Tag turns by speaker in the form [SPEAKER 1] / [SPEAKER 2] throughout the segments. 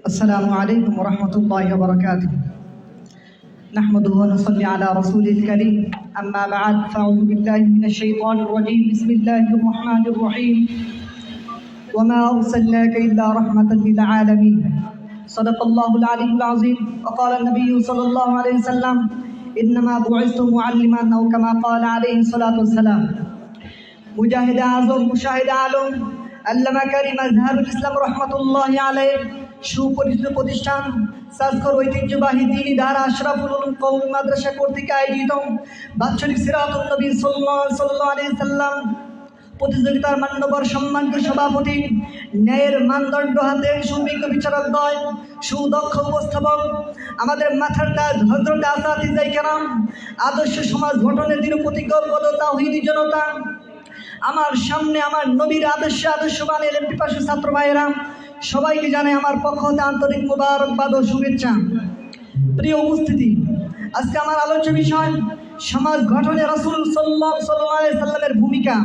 [SPEAKER 1] السلام عليكم ورحمة الله وبركاته. نحمده ونصلي على رسوله الكريم. أما بعد فأعوذ بالله من الشيطان الرجيم. بسم الله الرحمن الرحيم. وما أرسلناك إلا رحمة للعالمين. صدق الله العلي العظيم. وقال النبي صلى الله عليه وسلم إنما بعثت معلما أو كما قال عليه الصلاة والسلام. মুজাহিদ আজম মুশাহিদ আলম আল্লামা কারীম আজহারুল ইসলাম রহমাতুল্লাহি আলাইহি সুপরিচিত প্রতিষ্ঠান সাজকর ঐতিহ্যবাহী দ্বীনি দারা আশরাফুল উলুম কওমি মাদ্রাসা কর্তৃক আয়োজিত বাৎসরিক সিরাতুন নবী সাল্লাল্লাহু আলাইহি সাল্লাম প্রতিযোগিতার মান্যবর সম্মানিত সভাপতি, ন্যায়ের মানদণ্ড হাতে সুবিজ্ঞ বিচারকদ্বয়, সুদক্ষ উপস্থাপক, আমাদের মাথার তাজ হযরত আসাতিজায়ে কেরাম, আদর্শ সমাজ গঠনের দৃঢ় প্রতিজ্ঞাবদ্ধ তাওহীদি জনতা, আমার সামনে আমার নবীর আদর্শবান এলেম পিপাসু ছাত্র ভাইয়েরা, সবাইকে জানাই আমার পক্ষ হতে আন্তরিক মোবারকবাদ ও শুভেচ্ছা। প্রিয় উপস্থিতি, আজকে আমার আলোচ্য বিষয় সমাজ গঠনে রাসূল সাল্লাল্লাহু আলাইহি সাল্লামের ভূমিকা।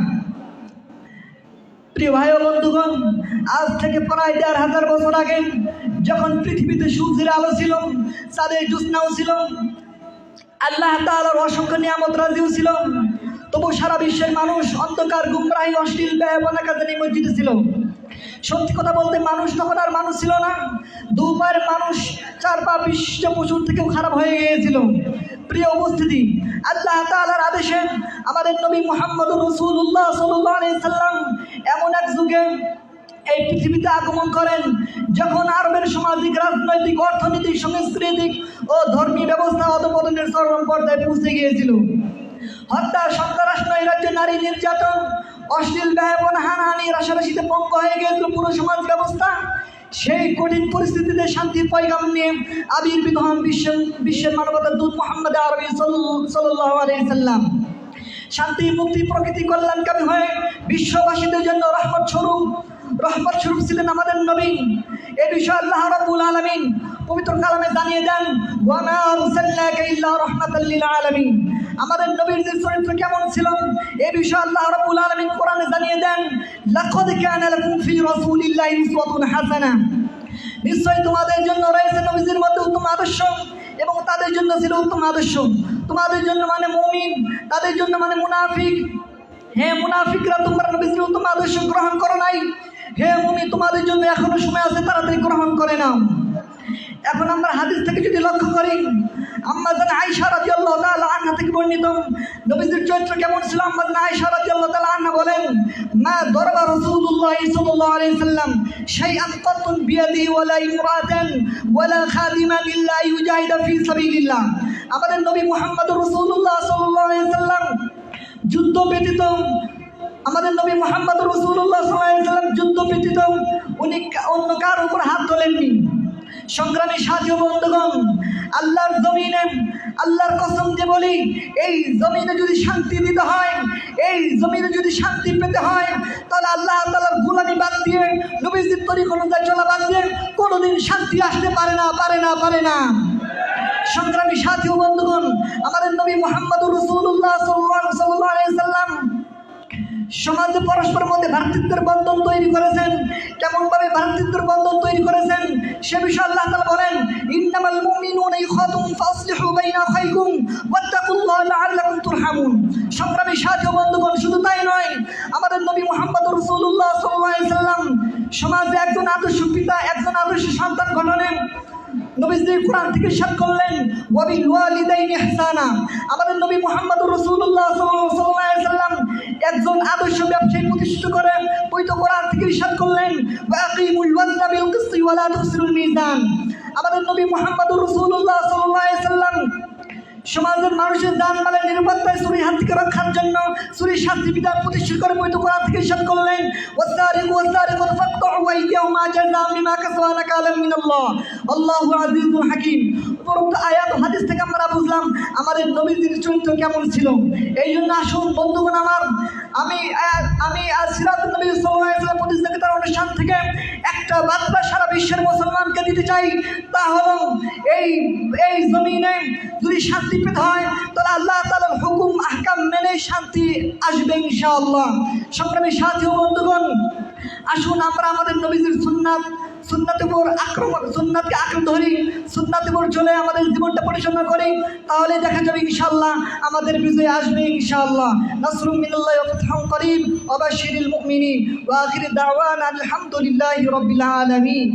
[SPEAKER 1] প্রিয় ভাই ও বন্ধুগণ, আজ থেকে প্রায় ১,৫০০ বছর আগে যখন পৃথিবীতে সূর্যের আলো ছিল, চাঁদের জ্যোৎস্নাও ছিল, আল্লাহ তাআলার অসংখ্য নিয়ামত রাজিও ছিল, তবু সারা বিশ্বের মানুষ অন্ধকার, গুমরাহি, অশ্লীল ব্যয়বনা কাজে নিমজ্জিত ছিল। সত্যি কথা বলতে মানুষ তখন আর মানুষ ছিল না। দুপায়ের মানুষ ৪ পা বিশিষ্ট পশুর থেকেও খারাপ হয়ে গিয়েছিল। প্রিয় উপস্থিতি, আল্লাহ তাআলার আদেশে আমাদের নবী মুহাম্মদুর রাসূলুল্লাহ সাল্লাল্লাহু আলাইহি সাল্লাম এমন এক যুগে এই পৃথিবীতে আগমন করেন যখন আরবের সামাজিক, রাজনৈতিক, অর্থনৈতিক, সাংস্কৃতিক ও ধর্মীয় ব্যবস্থা অধঃপতনের চরম পর্যায়ে পৌঁছে গিয়েছিল। হত্যা, সন্ত্রাস, নৈরাজ্য, নারী নির্যাতন, অশ্লীল ব্যয়বনা, হানাহানি, রাশারাশিতে পঙ্গু হয়ে গিয়েছিল পুরো সমাজ ব্যবস্থা। সেই কঠিন পরিস্থিতিতে শান্তির পয়গাম নিয়ে আবির্ভূত হন বিশ্বের মানবতার দূত মুহাম্মদ আরবি সাল্লাল্লাহু আলাইহি সাল্লাম। শান্তি, মুক্তি, প্রকৃতি কল্যাণকামী হয়ে বিশ্ববাসীদের জন্য রহমত স্বরূপ ছিলেন আমাদের নবী। এ বিষয়ে আল্লাহ রাব্বুল আলামিন পবিত্র কালামে জানিয়ে দেন, ওয়া মা আরসালনাকা ইল্লা রাহমাতাল লিল আলামিন। আমাদের নবীর যে চরিত্র কেমন ছিল এ বিষয়ে আল্লাহ রাব্বুল আলামিন কোরআনে জানিয়ে দেন, লাকাদ কানা লাকুম ফি রাসূলিল্লাহি উসওয়াতুন হাসানাহ। নিশ্চয়ই তোমাদের জন্য রয়েছে নবীজির মধ্যে উত্তম আদর্শ, এবং তাদের জন্য ছিল উত্তম আদর্শ। তোমাদের জন্য মানে মুমিন, তাদের জন্য মানে মুনাফিক। হে মুনাফিকরা, তোমরা নবীজির উত্তম আদর্শ গ্রহণ করো নাই। হে মুমিন, তোমাদের জন্য এখনো সময় আছে, তাড়াতাড়ি গ্রহণ করে নাও। এখন আমরা হাদিস থেকে যদি লক্ষ্য করি, আম্মা জান আয়েশা রাদিয়াল্লাহু তাআলা আনহা থেকে বর্ণিত নবীজির চরিত্র কেমন ছিল, আম্মা জান আয়েশা রাদিয়াল্লাহু তাআলা আনহা বলেন, মা দরবা রাসূলুল্লাহ সাল্লাল্লাহু আলাইহি সাল্লাম শাইআন কাতুন বিয়াদিহি ওয়ালা ইমরাতান ওয়ালা খাদিমান ইল্লা ইউজাহিদু ফি সাবিলিল্লাহ। আমাদের নবী মুহাম্মদুর রাসূলুল্লাহ সাল্লাল্লাহু আলাইহি সাল্লাম যুদ্ধ ব্যতীত উনি অন্য কার উপর হাত তোলেননি। সংগ্রামী সাথী ও বন্ধুগণ, আল্লাহর জমিনে আল্লাহর কসম দিয়ে বলি, এই জমিনে যদি শান্তি দিতে হয়, এই জমিনে যদি শান্তি পেতে হয়, তাহলে আল্লাহ তাআলার গোলামি বাদ দিয়ে, নবীজির তরিকা অনুযায়ী চলা বাদ দিয়ে কোনোদিন শান্তি আসতে পারে না। সংগ্রামী সাথী ও বন্ধুগণ, আমাদের নবী মুহাম্মদুর রাসূলুল্লাহ সাল্লাল্লাহু আলাইহি সাল্লাম সমাজে পরস্পরের মধ্যে ভ্রাতৃত্বের বন্ধন তৈরি করেছেন। কেমনভাবে ভ্রাতৃত্বের বন্ধন তৈরি করেছেন সে বিষয়ে আল্লাহ তাআলা বলেন, ইন্নামাল মুমিনুনা ইখওয়াতুন ফাসলিহু বাইনা আখাইকুম ওয়াত্তাকুল্লাহা লাআল্লাকুম তুরহামুন। সংগ্রামী সাথী ও বন্ধুগণ, শুধু তাই নয়, আমাদের নবী মুহাম্মদুর রাসূলুল্লাহ সাল্লাল্লাহু আলাইহি সাল্লাম সমাজে একজন আদর্শ পিতা, একজন আদর্শ সন্তান গঠনে নবীজি কোরআন থেকে ইরশাদ করলেন, ওয়া বিল ওয়ালিদাইনি ইহসানা। আমাদের নবী মুহাম্মদুর রাসূলুল্লাহ সাল্লাল্লাহু আলাইহি সাল্লাম একজন আদর্শ ব্যবসায়ী প্রতিষ্ঠিত করে পবিত্র কোরআন থেকে ইরশাদ করলেন, ওয়া আকিমুল ওয়াজনা বিল কিসতি ওয়া লা তুখসিরুল মিজান। আমাদের নবী মুহাম্মদুর রাসূলুল্লাহ সাল্লাল্লাহু আলাইহি সাল্লাম সমাজের মানুষের জানমালের নিরাপত্তায় চুরির হাত থেকে রক্ষার জন্য চুরির শাস্তি বিধান প্রতিষ্ঠিত করে পবিত্র কোরআন থেকে ইরশাদ করলেন, ওয়াসারিকু ওয়াসারিকাতু ফাকতাউ আইদিয়াহুমা জাযাআম বিমা কাসাবা নাকালাম মিনাল্লাহ আল্লাহু আজিজুল হাকীম। উপরোক্ত আয়াত হাদিস থেকে আমরা বুঝলাম আমাদের নবীজির চরিত্র কেমন ছিল। এই জন্য আসুন বন্ধুগণ আমার, আমি সিরাতুন নবী সাল্লাল্লাহু আলাইহি ওয়াসাল্লাম প্রতিযোগিতার অনুষ্ঠান থেকে একটা বার্তা সারা বিশ্বের মুসলমানকে দিতে চাই। তা হলো এই জমিনে যদি শান্তি পেতে হয় তাহলে আল্লাহ তাআলার হুকুম আহকাম মেনে শান্তি আসবে ইনশাআল্লাহ। সংগ্রামী সাথী ও বন্ধুগণ, আসুন আমরা আমাদের নবীজির সুন্নাত সুন্নাতের উপর সুন্নাতকে আঁকড়ে ধরি, সুন্নাতের উপর চলে আমাদের জীবনটা পরিচালনা করি, তাহলে দেখা যাবে ইনশাআল্লাহ আমাদের বিজয় আসবে ইনশাআল্লাহ। নাসরুম মিনাল্লাহি ওয়া ফাতহুন করিব ওয়া বাশশিরিল মুমিনিন ওয়া আখির দাওয়ানা আলহামদুলিল্লাহি রাব্বিল আলামিন।